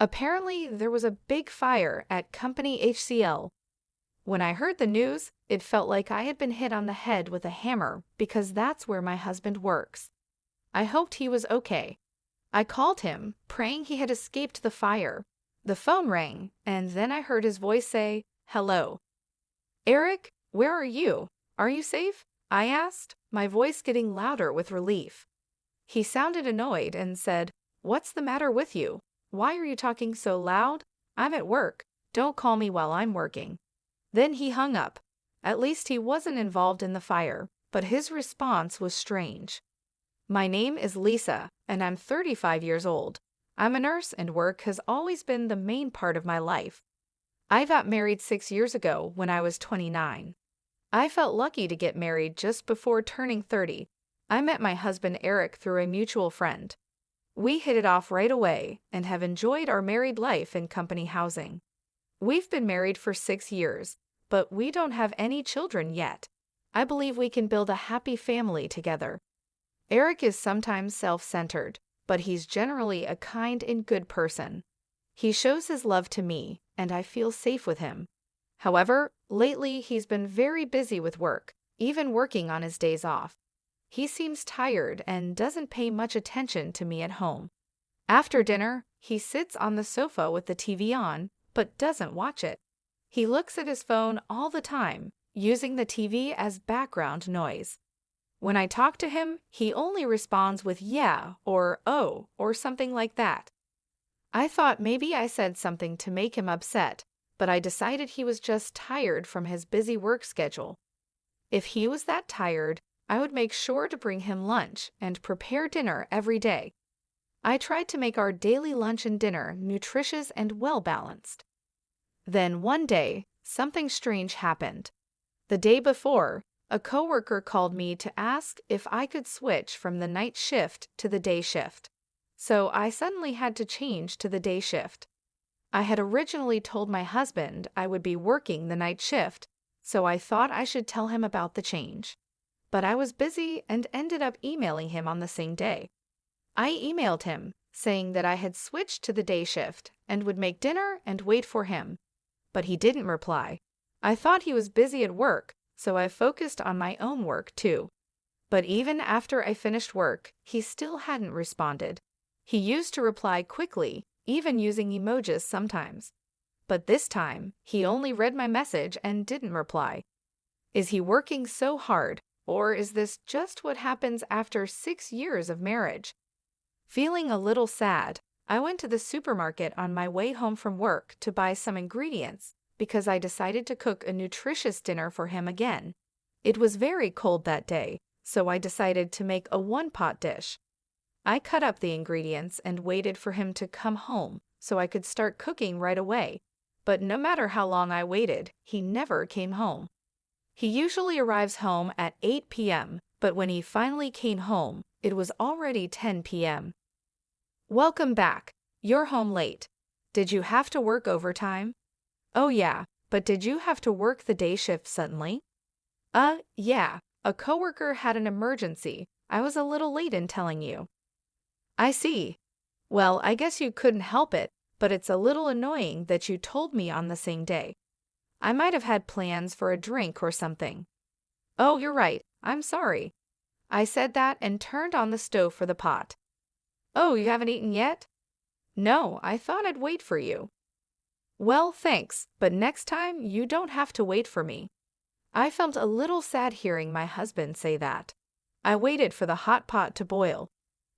Apparently, there was a big fire at Company HCL. When I heard the news, it felt like I had been hit on the head with a hammer because that's where my husband works. I hoped he was okay. I called him, praying he had escaped the fire. The phone rang, and then I heard his voice say, "Hello. Eric, where are you? Are you safe?" I asked, my voice getting louder with relief. He sounded annoyed and said, "What's the matter with you? Why are you talking so loud? I'm at work. Don't call me while I'm working." Then he hung up. At least he wasn't involved in the fire, but his response was strange. "My name is Lisa, and I'm 35 years old. I'm a nurse and work has always been the main part of my life. I got married 6 years ago when I was 29. I felt lucky to get married just before turning 30. I met my husband Eric through a mutual friend. We hit it off right away and have enjoyed our married life in company housing. We've been married for 6 years, but we don't have any children yet. I believe we can build a happy family together." Eric is sometimes self-centered, but he's generally a kind and good person. He shows his love to me, and I feel safe with him. However, lately he's been very busy with work, even working on his days off. He seems tired and doesn't pay much attention to me at home. After dinner, he sits on the sofa with the TV on, but doesn't watch it. He looks at his phone all the time, using the TV as background noise. When I talk to him, he only responds with "yeah" or "oh" or something like that. I thought maybe I said something to make him upset, but I decided he was just tired from his busy work schedule. If he was that tired, I would make sure to bring him lunch and prepare dinner every day. I tried to make our daily lunch and dinner nutritious and well-balanced. Then one day, something strange happened. The day before, a coworker called me to ask if I could switch from the night shift to the day shift. So I suddenly had to change to the day shift. I had originally told my husband I would be working the night shift, so I thought I should tell him about the change. But I was busy and ended up emailing him on the same day. I emailed him, saying that I had switched to the day shift and would make dinner and wait for him. But he didn't reply. I thought he was busy at work, so I focused on my own work too. But even after I finished work, he still hadn't responded. He used to reply quickly, even using emojis sometimes. But this time, he only read my message and didn't reply. Is he working so hard, or is this just what happens after 6 years of marriage? Feeling a little sad, I went to the supermarket on my way home from work to buy some ingredients because I decided to cook a nutritious dinner for him again. It was very cold that day, so I decided to make a one-pot dish. I cut up the ingredients and waited for him to come home so I could start cooking right away. But no matter how long I waited, he never came home. He usually arrives home at 8 p.m., but when he finally came home, it was already 10 p.m. "Welcome back. You're home late. Did you have to work overtime?" "Oh yeah, but did you have to work the day shift suddenly?" Yeah. A coworker had an emergency. I was a little late in telling you." "I see. Well, I guess you couldn't help it, but it's a little annoying that you told me on the same day. I might have had plans for a drink or something." "Oh, you're right. I'm sorry." I said that and turned on the stove for the pot. "Oh, you haven't eaten yet?" "No, I thought I'd wait for you." "Well, thanks, but next time you don't have to wait for me." I felt a little sad hearing my husband say that. I waited for the hot pot to boil.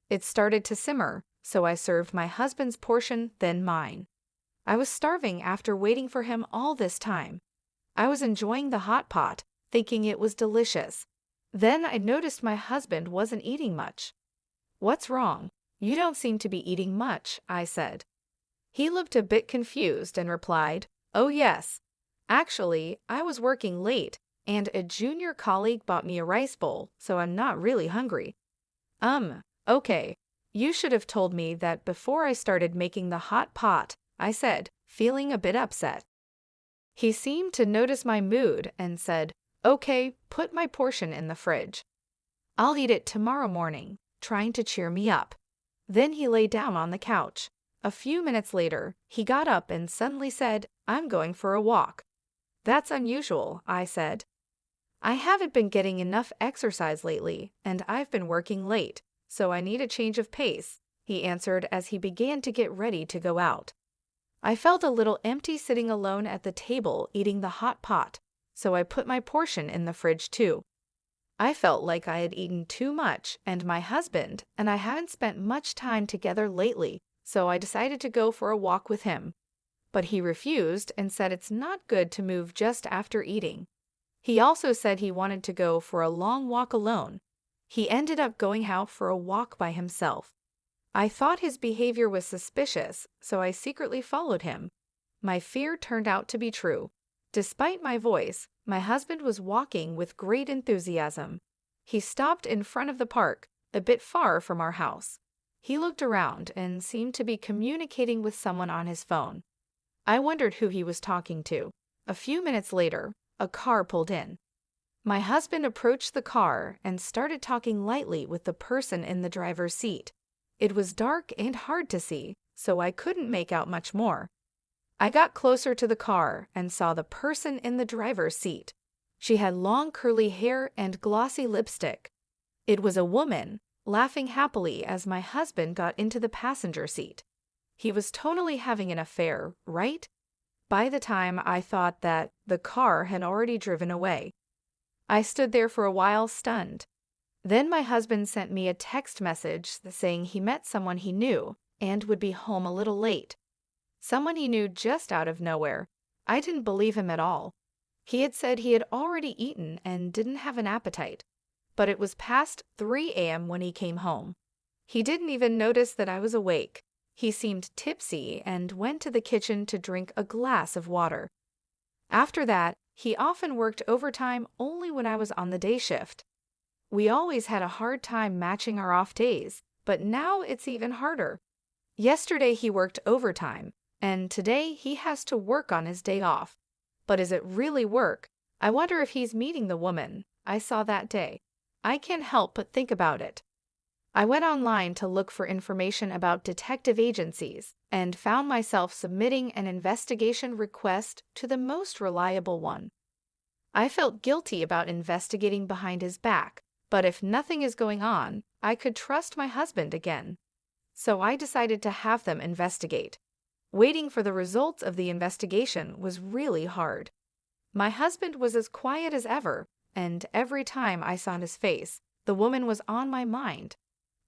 It started to simmer, so I served my husband's portion, then mine. I was starving after waiting for him all this time. I was enjoying the hot pot, thinking it was delicious. Then I noticed my husband wasn't eating much. "What's wrong? You don't seem to be eating much," I said. He looked a bit confused and replied, "Oh yes. Actually, I was working late, and a junior colleague bought me a rice bowl, so I'm not really hungry." Okay. You should have told me that before I started making the hot pot," I said, feeling a bit upset. He seemed to notice my mood and said, "Okay, put my portion in the fridge. I'll eat it tomorrow morning," trying to cheer me up. Then he lay down on the couch. A few minutes later, he got up and suddenly said, "I'm going for a walk." "That's unusual," I said. "I haven't been getting enough exercise lately, and I've been working late, so I need a change of pace," he answered as he began to get ready to go out. I felt a little empty sitting alone at the table eating the hot pot, so I put my portion in the fridge too. I felt like I had eaten too much, and my husband and I haven't spent much time together lately, so I decided to go for a walk with him. But he refused and said it's not good to move just after eating. He also said he wanted to go for a long walk alone. He ended up going out for a walk by himself. I thought his behavior was suspicious, so I secretly followed him. My fear turned out to be true. Despite my voice, my husband was walking with great enthusiasm. He stopped in front of the park, a bit far from our house. He looked around and seemed to be communicating with someone on his phone. I wondered who he was talking to. A few minutes later, a car pulled in. My husband approached the car and started talking lightly with the person in the driver's seat. It was dark and hard to see, so I couldn't make out much more. I got closer to the car and saw the person in the driver's seat. She had long curly hair and glossy lipstick. It was a woman, laughing happily as my husband got into the passenger seat. He was totally having an affair, right? By the time I thought that, the car had already driven away. I stood there for a while stunned. Then my husband sent me a text message saying he met someone he knew and would be home a little late. Someone he knew just out of nowhere. I didn't believe him at all. He had said he had already eaten and didn't have an appetite, but it was past 3 a.m. when he came home. He didn't even notice that I was awake. He seemed tipsy and went to the kitchen to drink a glass of water. After that, he often worked overtime only when I was on the day shift. We always had a hard time matching our off days, but now it's even harder. Yesterday he worked overtime, and today he has to work on his day off. But is it really work? I wonder if he's meeting the woman I saw that day. I can't help but think about it. I went online to look for information about detective agencies and found myself submitting an investigation request to the most reliable one. I felt guilty about investigating behind his back, but if nothing is going on, I could trust my husband again. So I decided to have them investigate. Waiting for the results of the investigation was really hard. My husband was as quiet as ever, and every time I saw his face, the woman was on my mind.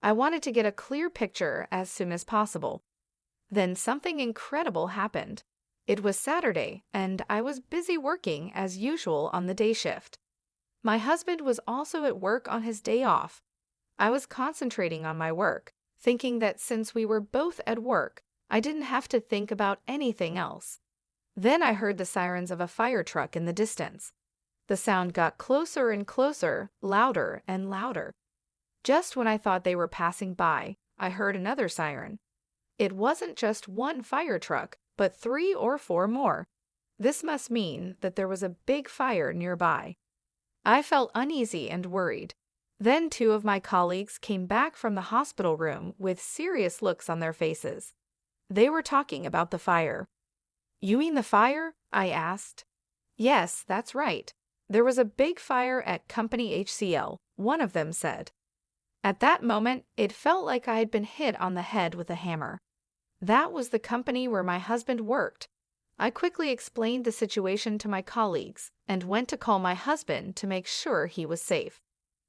I wanted to get a clear picture as soon as possible. Then something incredible happened. It was Saturday, and I was busy working as usual on the day shift. My husband was also at work on his day off. I was concentrating on my work, thinking that since we were both at work, I didn't have to think about anything else. Then I heard the sirens of a fire truck in the distance. The sound got closer and closer, louder and louder. Just when I thought they were passing by, I heard another siren. It wasn't just one fire truck, but 3 or 4 more. This must mean that there was a big fire nearby. I felt uneasy and worried. Then 2 of my colleagues came back from the hospital room with serious looks on their faces. They were talking about the fire. "You mean the fire?" I asked. "Yes, that's right. There was a big fire at Company HCL," one of them said. At that moment, it felt like I had been hit on the head with a hammer. That was the company where my husband worked. I quickly explained the situation to my colleagues and went to call my husband to make sure he was safe.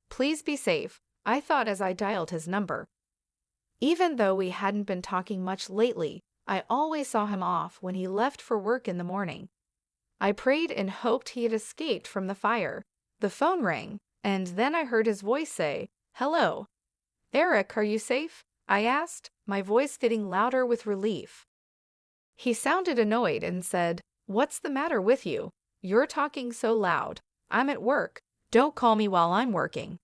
"Please be safe," I thought as I dialed his number. Even though we hadn't been talking much lately, I always saw him off when he left for work in the morning. I prayed and hoped he had escaped from the fire. The phone rang, and then I heard his voice say, "Hello. Eric, are you safe?" I asked, my voice getting louder with relief. He sounded annoyed and said, "What's the matter with you? You're talking so loud. I'm at work. Don't call me while I'm working."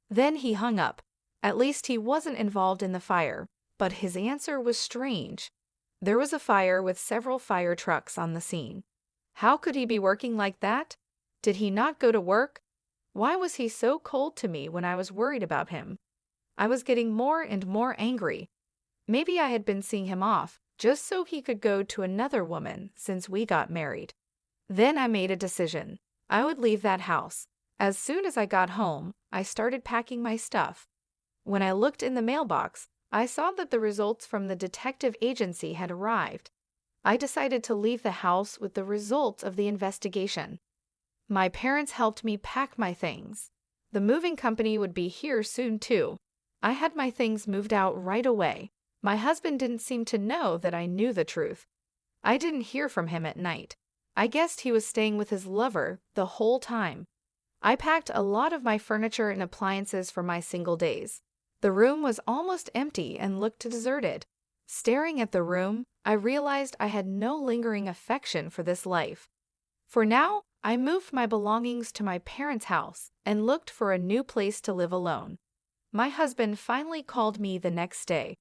Then he hung up. At least he wasn't involved in the fire, but his answer was strange. There was a fire with several fire trucks on the scene. How could he be working like that? Did he not go to work? Why was he so cold to me when I was worried about him? I was getting more and more angry. Maybe I had been seeing him off, just so he could go to another woman since we got married. Then I made a decision. I would leave that house. As soon as I got home, I started packing my stuff. When I looked in the mailbox, I saw that the results from the detective agency had arrived. I decided to leave the house with the results of the investigation. My parents helped me pack my things. The moving company would be here soon too. I had my things moved out right away. My husband didn't seem to know that I knew the truth. I didn't hear from him at night. I guessed he was staying with his lover the whole time. I packed a lot of my furniture and appliances for my single days. The room was almost empty and looked deserted. Staring at the room, I realized I had no lingering affection for this life. For now, I moved my belongings to my parents' house and looked for a new place to live alone. My husband finally called me the next day.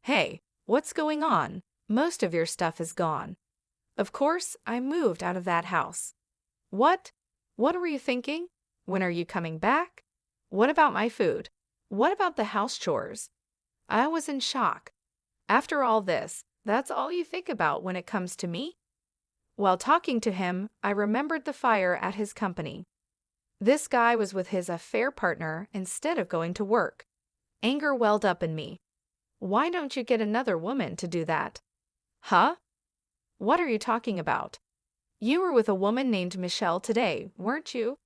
"Hey, what's going on? Most of your stuff is gone." Of course, I moved out of that house. What? What were you thinking? When are you coming back? What about my food? What about the house chores? I was in shock. After all this, that's all you think about when it comes to me? While talking to him, I remembered the fire at his company. This guy was with his affair partner instead of going to work. Anger welled up in me. Why don't you get another woman to do that? Huh? What are you talking about? You were with a woman named Michelle today, weren't you?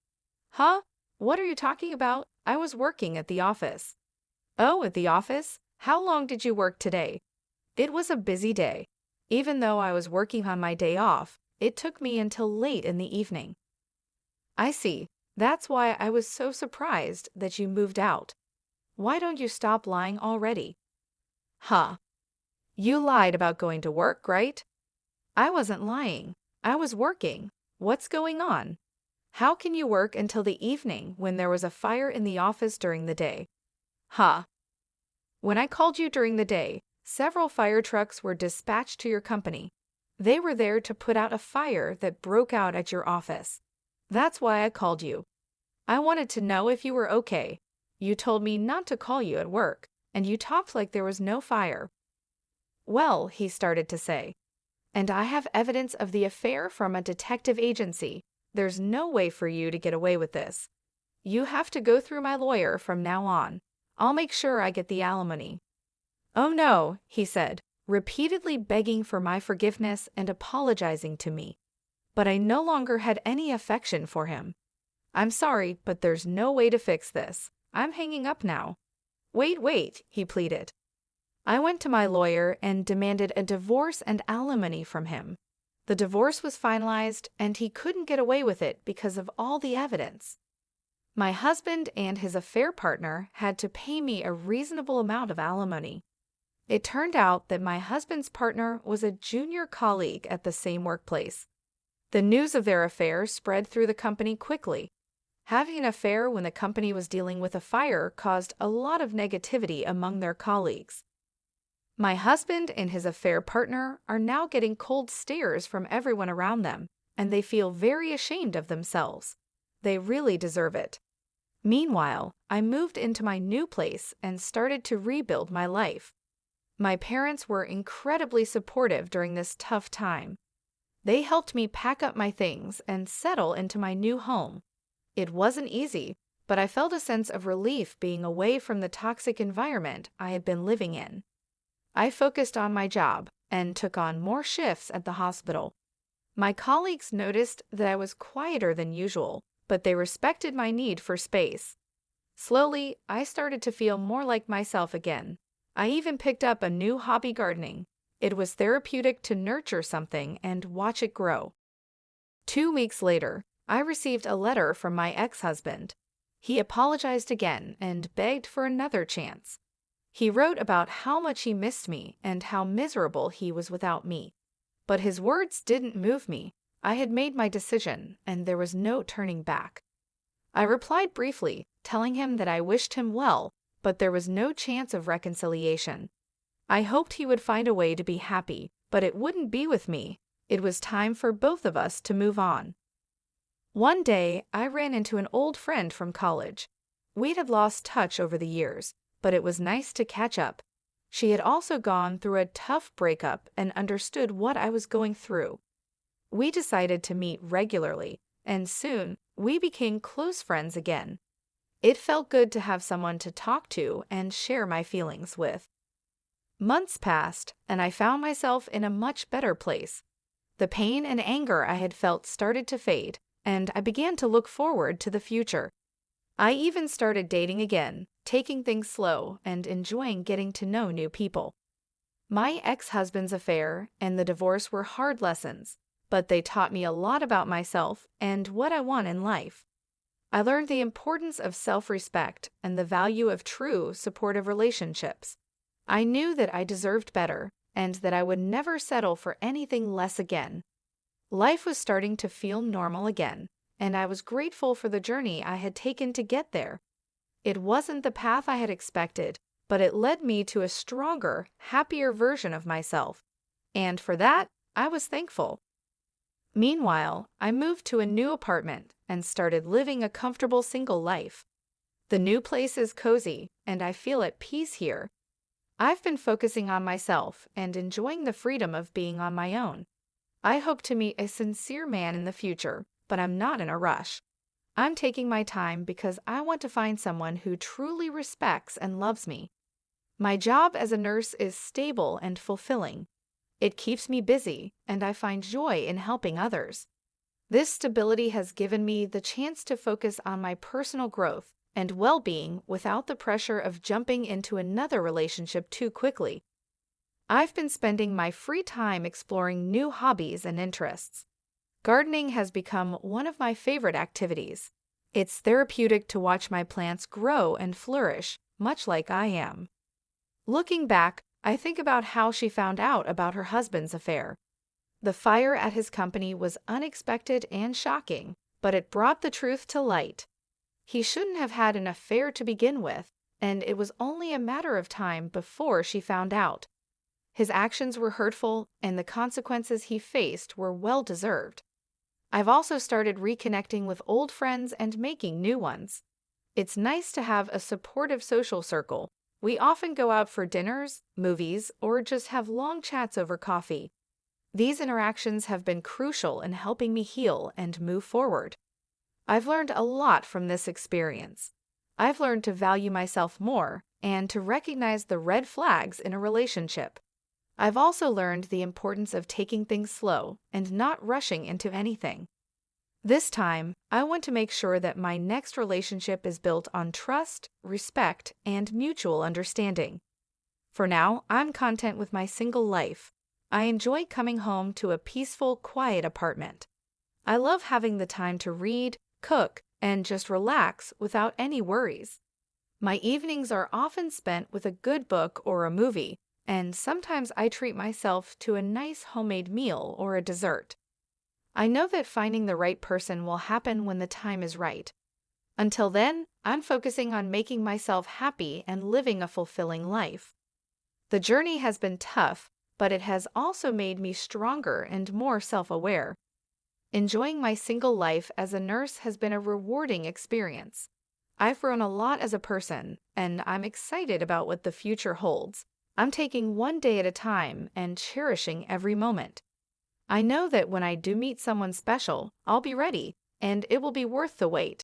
Huh? What are you talking about? I was working at the office. Oh, at the office? How long did you work today? It was a busy day. Even though I was working on my day off, it took me until late in the evening. I see. That's why I was so surprised that you moved out. Why don't you stop lying already? Huh. You lied about going to work, right? I wasn't lying. I was working. What's going on? How can you work until the evening when there was a fire in the office during the day? Huh. When I called you during the day, several fire trucks were dispatched to your company. They were there to put out a fire that broke out at your office. That's why I called you. I wanted to know if you were okay. You told me not to call you at work, and you talked like there was no fire. Well, he started to say. And I have evidence of the affair from a detective agency. There's no way for you to get away with this. You have to go through my lawyer from now on. I'll make sure I get the alimony. Oh no, he said, repeatedly begging for my forgiveness and apologizing to me. But I no longer had any affection for him. I'm sorry, but there's no way to fix this. I'm hanging up now. Wait, he pleaded. I went to my lawyer and demanded a divorce and alimony from him. The divorce was finalized, and he couldn't get away with it because of all the evidence. My husband and his affair partner had to pay me a reasonable amount of alimony. It turned out that my husband's partner was a junior colleague at the same workplace. The news of their affair spread through the company quickly. Having an affair when the company was dealing with a fire caused a lot of negativity among their colleagues. My husband and his affair partner are now getting cold stares from everyone around them, and they feel very ashamed of themselves. They really deserve it. Meanwhile, I moved into my new place and started to rebuild my life. My parents were incredibly supportive during this tough time. They helped me pack up my things and settle into my new home. It wasn't easy, but I felt a sense of relief being away from the toxic environment I had been living in. I focused on my job and took on more shifts at the hospital. My colleagues noticed that I was quieter than usual, but they respected my need for space. Slowly, I started to feel more like myself again. I even picked up a new hobby, gardening. It was therapeutic to nurture something and watch it grow. 2 weeks later, I received a letter from my ex-husband. He apologized again and begged for another chance. He wrote about how much he missed me and how miserable he was without me. But his words didn't move me. I had made my decision, and there was no turning back. I replied briefly, telling him that I wished him well, but there was no chance of reconciliation. I hoped he would find a way to be happy, but it wouldn't be with me. It was time for both of us to move on. One day, I ran into an old friend from college. We had lost touch over the years, but it was nice to catch up. She had also gone through a tough breakup and understood what I was going through. We decided to meet regularly, and soon we became close friends again. It felt good to have someone to talk to and share my feelings with. Months passed, and I found myself in a much better place. The pain and anger I had felt started to fade, and I began to look forward to the future. I even started dating again, taking things slow and enjoying getting to know new people. My ex-husband's affair and the divorce were hard lessons, but they taught me a lot about myself and what I want in life. I learned the importance of self-respect and the value of true, supportive relationships. I knew that I deserved better and that I would never settle for anything less again. Life was starting to feel normal again, and I was grateful for the journey I had taken to get there. It wasn't the path I had expected, but it led me to a stronger, happier version of myself, and for that, I was thankful. Meanwhile, I moved to a new apartment and started living a comfortable single life. The new place is cozy, and I feel at peace here. I've been focusing on myself and enjoying the freedom of being on my own. I hope to meet a sincere man in the future, but I'm not in a rush. I'm taking my time because I want to find someone who truly respects and loves me. My job as a nurse is stable and fulfilling. It keeps me busy, and I find joy in helping others. This stability has given me the chance to focus on my personal growth and well-being without the pressure of jumping into another relationship too quickly. I've been spending my free time exploring new hobbies and interests. Gardening has become one of my favorite activities. It's therapeutic to watch my plants grow and flourish, much like I am. Looking back, I think about how she found out about her husband's affair. The fire at his company was unexpected and shocking, but it brought the truth to light. He shouldn't have had an affair to begin with, and it was only a matter of time before she found out. His actions were hurtful, and the consequences he faced were well-deserved. I've also started reconnecting with old friends and making new ones. It's nice to have a supportive social circle. We often go out for dinners, movies, or just have long chats over coffee. These interactions have been crucial in helping me heal and move forward. I've learned a lot from this experience. I've learned to value myself more and to recognize the red flags in a relationship. I've also learned the importance of taking things slow and not rushing into anything. This time, I want to make sure that my next relationship is built on trust, respect, and mutual understanding. For now, I'm content with my single life. I enjoy coming home to a peaceful, quiet apartment. I love having the time to read, cook, and just relax without any worries. My evenings are often spent with a good book or a movie, and sometimes I treat myself to a nice homemade meal or a dessert. I know that finding the right person will happen when the time is right. Until then, I'm focusing on making myself happy and living a fulfilling life. The journey has been tough, but it has also made me stronger and more self-aware. Enjoying my single life as a nurse has been a rewarding experience. I've grown a lot as a person, and I'm excited about what the future holds. I'm taking one day at a time and cherishing every moment. I know that when I do meet someone special, I'll be ready, and it will be worth the wait.